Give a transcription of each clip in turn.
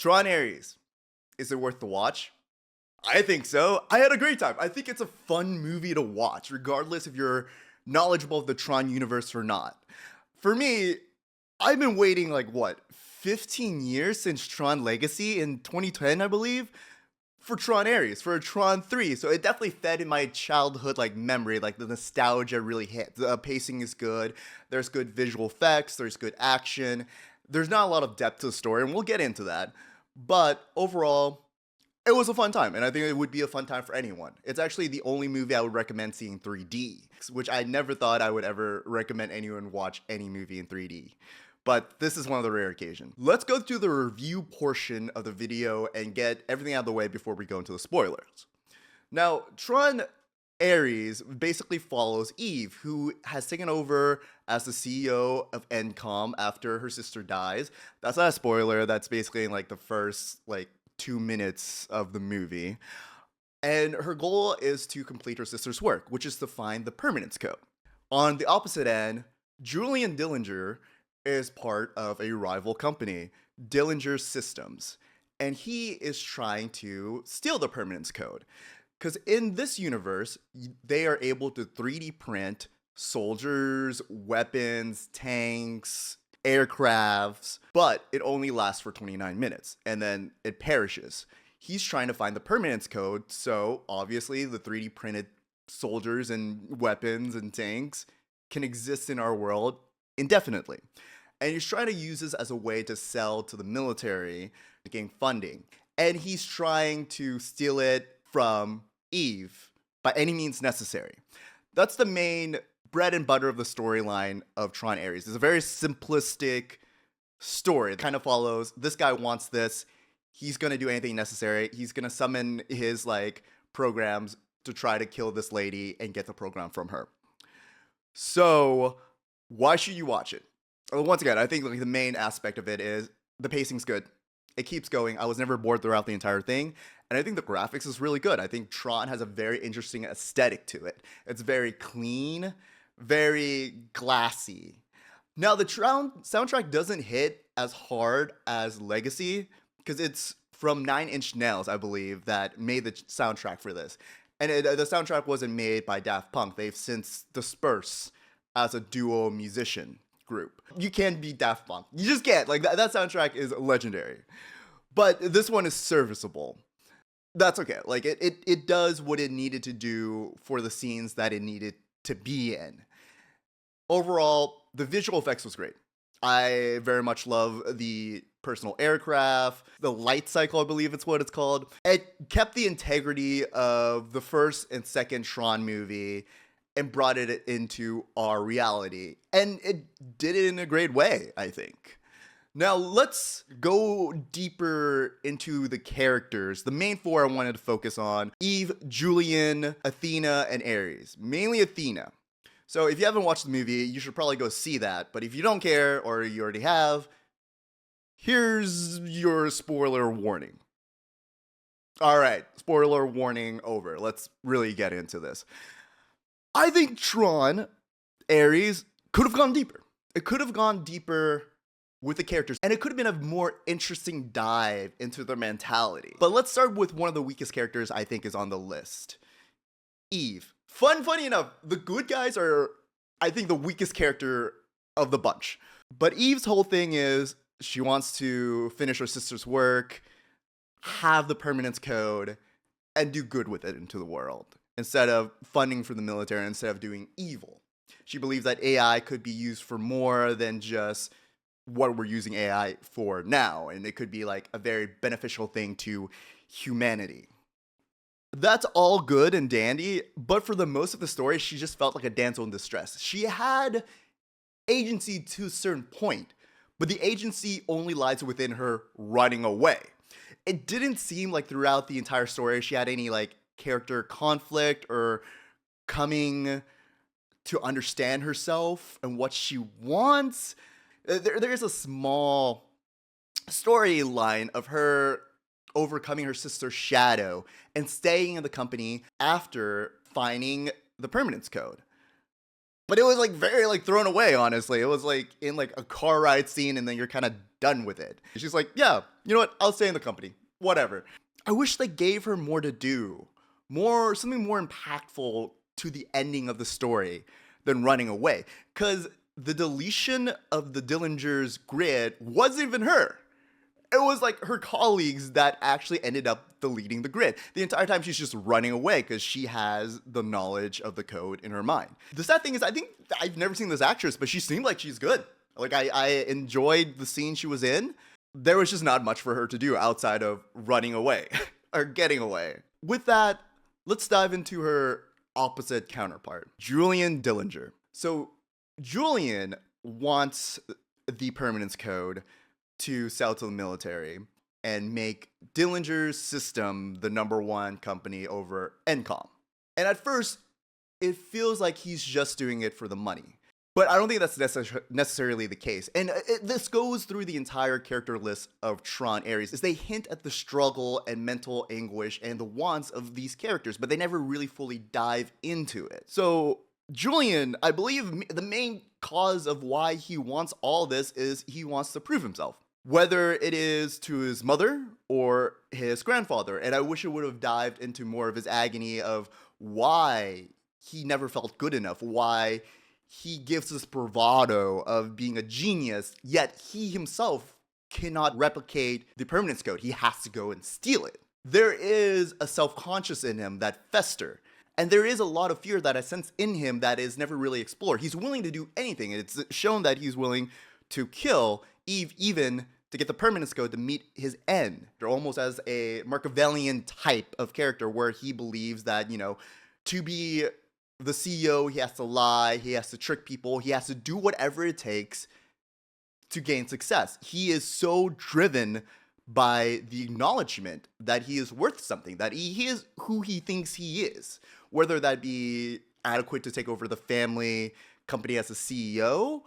Tron Ares. Is it worth the watch? I think so. I had a great time. I think it's a fun movie to watch, regardless if you're knowledgeable of the Tron universe or not. For me, I've been waiting 15 years since Tron Legacy in 2010, I believe, for Tron Ares, for a Tron 3. So it definitely fed in my childhood memory, the nostalgia really hit. The pacing is good. There's good visual effects, there's good action. There's not a lot of depth to the story, and we'll get into that. But overall, it was a fun time, and I think it would be a fun time for anyone. It's actually the only movie I would recommend seeing in 3D, which I never thought I would ever recommend anyone watch any movie in 3D. But this is one of the rare occasions. Let's go through the review portion of the video and get everything out of the way before we go into the spoilers. Now, Tron Ares basically follows Eve, who has taken over as the CEO of Encom after her sister dies. That's not a spoiler. That's basically in the first 2 minutes of the movie. And her goal is to complete her sister's work, which is to find the permanence code. On the opposite end, Julian Dillinger is part of a rival company, Dillinger Systems, and he is trying to steal the permanence code. Because in this universe, they are able to 3D print soldiers, weapons, tanks, aircrafts, but it only lasts for 29 minutes, and then it perishes. He's trying to find the permanence code, so obviously the 3D printed soldiers and weapons and tanks can exist in our world indefinitely. And he's trying to use this as a way to sell to the military to gain funding. And he's trying to steal it from Eve by any means necessary. That's the main bread and butter of the storyline of Tron Ares. It's a very simplistic story. It kind of follows, this guy wants this, he's going to do anything necessary. He's going to summon his programs to try to kill this lady and get the program from her. So why should you watch it? Once again, I think the main aspect of it is the pacing's good. It keeps going. I was never bored throughout the entire thing. And I think the graphics is really good. I think Tron has a very interesting aesthetic to it. It's very clean, very glassy. Now, the Tron soundtrack doesn't hit as hard as Legacy, because it's from 9 Inch Nails, I believe, that made the soundtrack for this. And the soundtrack wasn't made by Daft Punk. They've since dispersed as a duo musician group. You can't beat Daft Punk. You just can't. That soundtrack is legendary. But this one is serviceable. That's okay. It does what it needed to do for the scenes that it needed to be in. Overall, the visual effects was great. I very much love the personal aircraft, the light cycle, I believe it's what it's called. It kept the integrity of the first and second Tron movie and brought it into our reality. And it did it in a great way, I think. Now, let's go deeper into the characters. The main four I wanted to focus on: Eve, Julian, Athena, and Ares. Mainly Athena. So if you haven't watched the movie, you should probably go see that. But if you don't care, or you already have, here's your spoiler warning. All right, spoiler warning over. Let's really get into this. I think Tron Ares could have gone deeper. It could have gone deeper with the characters, and it could have been a more interesting dive into their mentality. But let's start with one of the weakest characters I think is on the list: Eve. Funny enough, the good guys are, I think, the weakest character of the bunch. But Eve's whole thing is she wants to finish her sister's work, have the permanence code, and do good with it into the world, instead of funding for the military, instead of doing evil. She believes that AI could be used for more than just what we're using AI for now, and it could be a very beneficial thing to humanity. That's all good and dandy, but for the most of the story, she just felt like a damsel in distress. She had agency to a certain point, but the agency only lies within her running away. It didn't seem like throughout the entire story she had any character conflict or coming to understand herself and what she wants. There's a small storyline of her overcoming her sister's shadow and staying in the company after finding the permanence code. But it was very thrown away, honestly. It was in a car ride scene, and then you're kind of done with it. She's like, yeah, you know what? I'll stay in the company. Whatever. I wish they gave her more to do, something more impactful to the ending of the story than running away. Because the deletion of the Dillinger's grid wasn't even her. It was like her colleagues that actually ended up deleting the grid. The entire time she's just running away because she has the knowledge of the code in her mind. The sad thing is, I think I've never seen this actress, but she seemed like she's good. Like, I enjoyed the scene she was in. There was just not much for her to do outside of running away or getting away. With that, let's dive into her opposite counterpart, Julian Dillinger. So Julian wants the permanence code to sell to the military and make Dillinger's system the #1 company over NCOM. And at first, it feels like he's just doing it for the money. But I don't think that's necessarily the case. And this goes through the entire character list of Tron Ares, is they hint at the struggle and mental anguish and the wants of these characters, but they never really fully dive into it. So Julian, I believe the main cause of why he wants all this is he wants to prove himself. Whether it is to his mother or his grandfather. And I wish it would have dived into more of his agony of why he never felt good enough, why he gives this bravado of being a genius, yet he himself cannot replicate the permanence code. He has to go and steal it. There is a self-conscious in him that fester. And there is a lot of fear that I sense in him that is never really explored. He's willing to do anything. It's shown that he's willing to kill Eve even to get the permanence code to meet his end. They're almost as a Machiavellian type of character where he believes that, to be the CEO, he has to lie, he has to trick people, he has to do whatever it takes to gain success. He is so driven by the acknowledgement that he is worth something, that he is who he thinks he is, whether that be adequate to take over the family company as a CEO,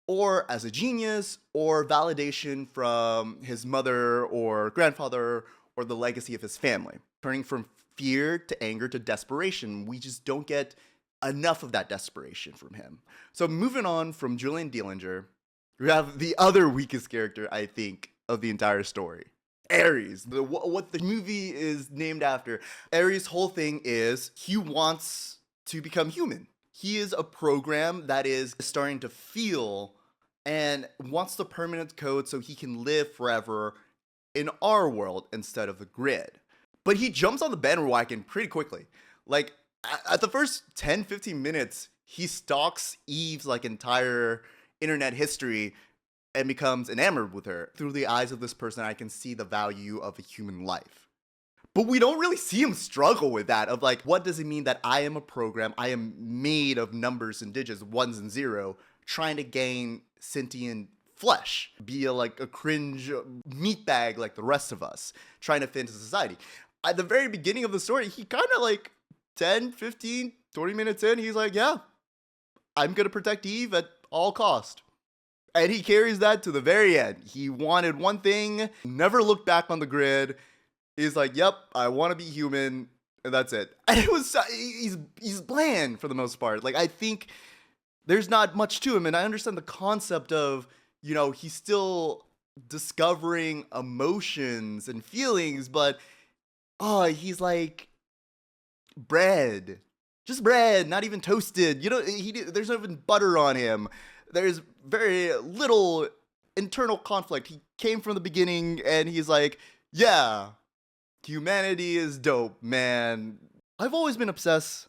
or as a genius, or validation from his mother or grandfather, or the legacy of his family. Turning from fear to anger to desperation, we just don't get enough of that desperation from him. So moving on from Julian Dillinger, we have the other weakest character, I think, of the entire story. Ares, what the movie is named after. Ares' whole thing is he wants to become human. He is a program that is starting to feel and wants the permanent code so he can live forever in our world instead of the grid. But he jumps on the bandwagon pretty quickly. Like, at the first 10-15 minutes, he stalks Eve's entire internet history and becomes enamored with her. Through the eyes of this person, I can see the value of a human life. But we don't really see him struggle with that of what does it mean that I am a program, I am made of numbers and digits, ones and zero, trying to gain sentient flesh, be a cringe meatbag like the rest of us, trying to fit into society. At the very beginning of the story, he kind of 10, 15, 20 minutes in, he's like, yeah, I'm going to protect Eve at all cost. And he carries that to the very end. He wanted one thing, never looked back on the grid. He's like, yep, I want to be human, and that's it. And it was, he's bland for the most part. I think there's not much to him, and I understand the concept of, he's still discovering emotions and feelings, but, he's like bread. Just bread, not even toasted. There's not even butter on him. There's very little internal conflict. He came from the beginning, and he's like, yeah, humanity is dope, man. I've always been obsessed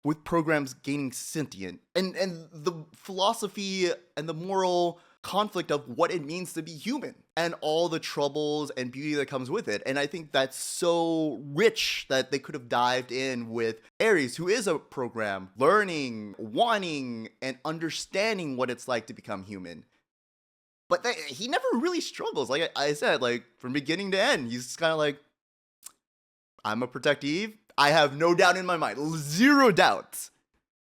with programs gaining sentient and the philosophy and the moral conflict of what it means to be human and all the troubles and beauty that comes with it. And I think that's so rich that they could have dived in with Ares, who is a program, learning, wanting, and understanding what it's like to become human. But he never really struggles. Like I said, from beginning to end, he's just kind of I'm a protect Eve. I have no doubt in my mind, zero doubts,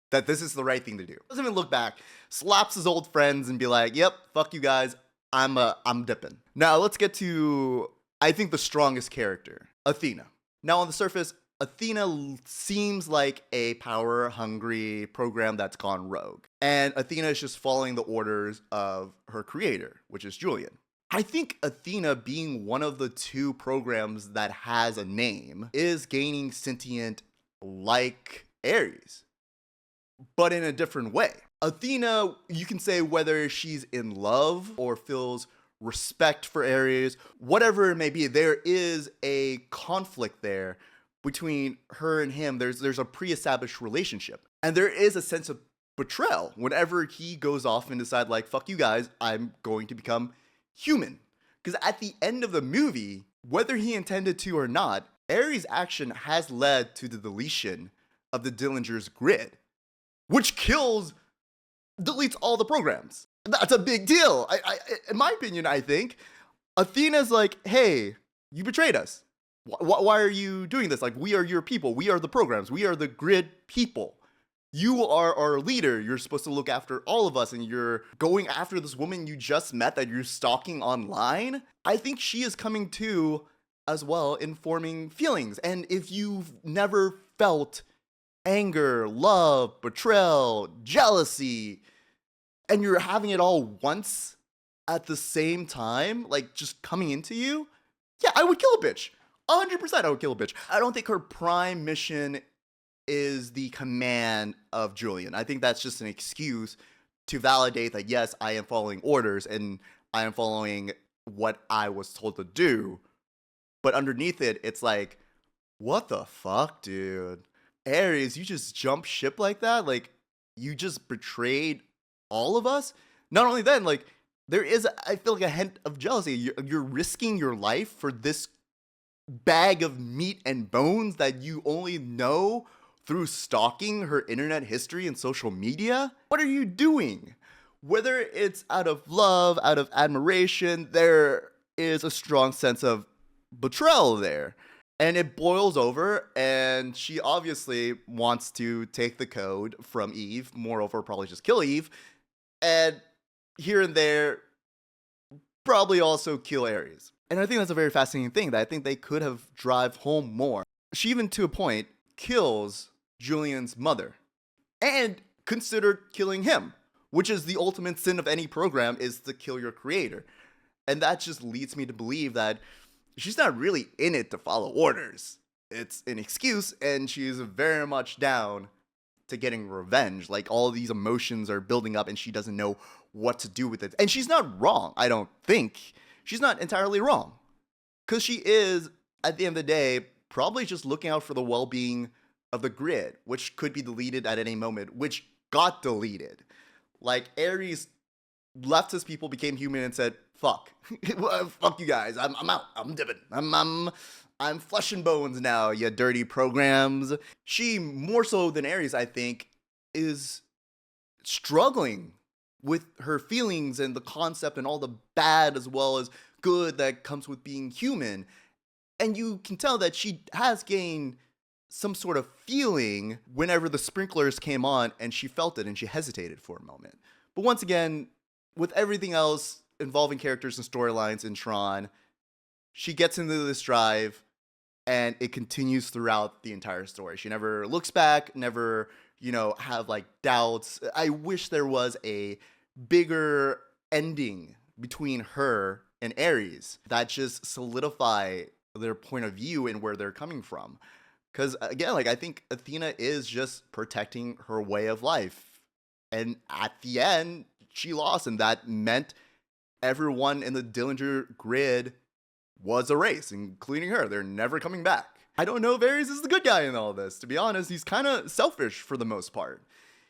that this is the right thing to do. Doesn't even look back, slaps his old friends and be like, yep, fuck you guys, I'm dipping. Now let's get to, I think, the strongest character, Athena. Now on the surface, Athena seems like a power-hungry program that's gone rogue. And Athena is just following the orders of her creator, which is Julian. I think Athena being one of the two programs that has a name is gaining sentient like Ares, but in a different way. Athena, you can say whether she's in love or feels respect for Ares, whatever it may be, there is a conflict there between her and him. There's a pre-established relationship. And there is a sense of betrayal whenever he goes off and decide like, fuck you guys, I'm going to become human. Because at the end of the movie, whether he intended to or not, Ares' action has led to the deletion of the Dillinger's grid, which deletes all the programs. That's a big deal. In my opinion, I think Athena's like, hey, you betrayed us. Why are you doing this? Like, we are your people. We are the programs. We are the grid people. You are our leader. You're supposed to look after all of us, and you're going after this woman you just met that you're stalking online. I think she is coming to as well, informing feelings. And if you've never felt anger, love, betrayal, jealousy, and you're having it all once at the same time, like just coming into you, yeah, I would kill a bitch. 100% I would kill a bitch. I don't think her prime mission is the command of Julian. I think that's just an excuse to validate that, yes, I am following orders and I am following what I was told to do. But underneath it, it's like, what the fuck, dude? Ares, you just jump ship like that? Like, you just betrayed all of us? Not only then, like, there is, I feel like, a hint of jealousy. You're risking your life for this bag of meat and bones that you only know through stalking her internet history and social media? What are you doing? Whether it's out of love, out of admiration, there is a strong sense of betrayal there. And it boils over, and she obviously wants to take the code from Eve, moreover, probably just kill Eve, and here and there, probably also kill Ares. And I think that's a very fascinating thing that I think they could have drive home more. She even, to a point, kills Julian's mother and considered killing him, which is the ultimate sin of any program, is to kill your creator. And that just leads me to believe that she's not really in it to follow orders. It's an excuse, and she's very much down to getting revenge. Like, all these emotions are building up, and she doesn't know what to do with it. And she's not wrong, I don't think. She's not entirely wrong. Because she is, at the end of the day, probably just looking out for the well-being of the grid, which could be deleted at any moment, which got deleted. Like, Ares left his people, became human, and said, fuck. Fuck you guys. I'm out. I'm dipping. I'm flesh and bones now, you dirty programs. She, more so than Ares, I think, is struggling with her feelings and the concept and all the bad as well as good that comes with being human. And you can tell that she has gained some sort of feeling whenever the sprinklers came on, and she felt it and she hesitated for a moment. But once again, with everything else involving characters and storylines in Tron, she gets into this drive and it continues throughout the entire story. She never looks back, never, have like doubts. I wish there was a bigger ending between her and Ares that just solidify their point of view and where they're coming from. Because again, like, I think Athena is just protecting her way of life. And at the end, she lost, and that meant everyone in the Dillinger grid was erased, including her. They're never coming back. I don't know if Ares is the good guy in all this. To be honest, he's kind of selfish for the most part.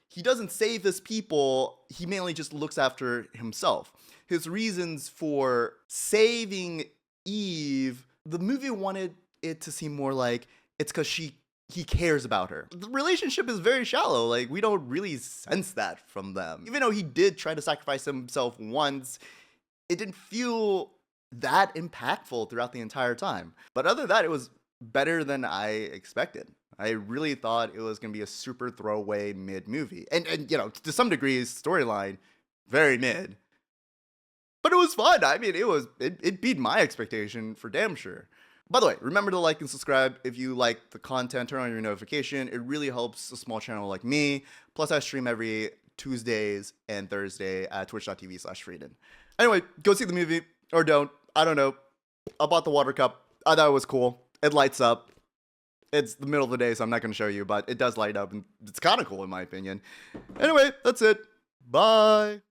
He doesn't save his people. He mainly just looks after himself. His reasons for saving Eve, the movie wanted it to seem more like it's because he cares about her. The relationship is very shallow. Like, we don't really sense that from them. Even though he did try to sacrifice himself once, it didn't feel that impactful throughout the entire time. But other than that, it was better than I expected. I really thought it was going to be a super throwaway mid movie. And to some degree, storyline, very mid. But it was fun. I mean, it beat my expectation for damn sure. By the way, remember to like and subscribe if you like the content. Turn on your notification. It really helps a small channel like me. Plus, I stream every Tuesdays and Thursday at twitch.tv/Freeden. Anyway, go see the movie. Or don't. I don't know. I bought the water cup. I thought it was cool. It lights up. It's the middle of the day, so I'm not going to show you, but it does light up, and it's kind of cool in my opinion. Anyway, that's it. Bye.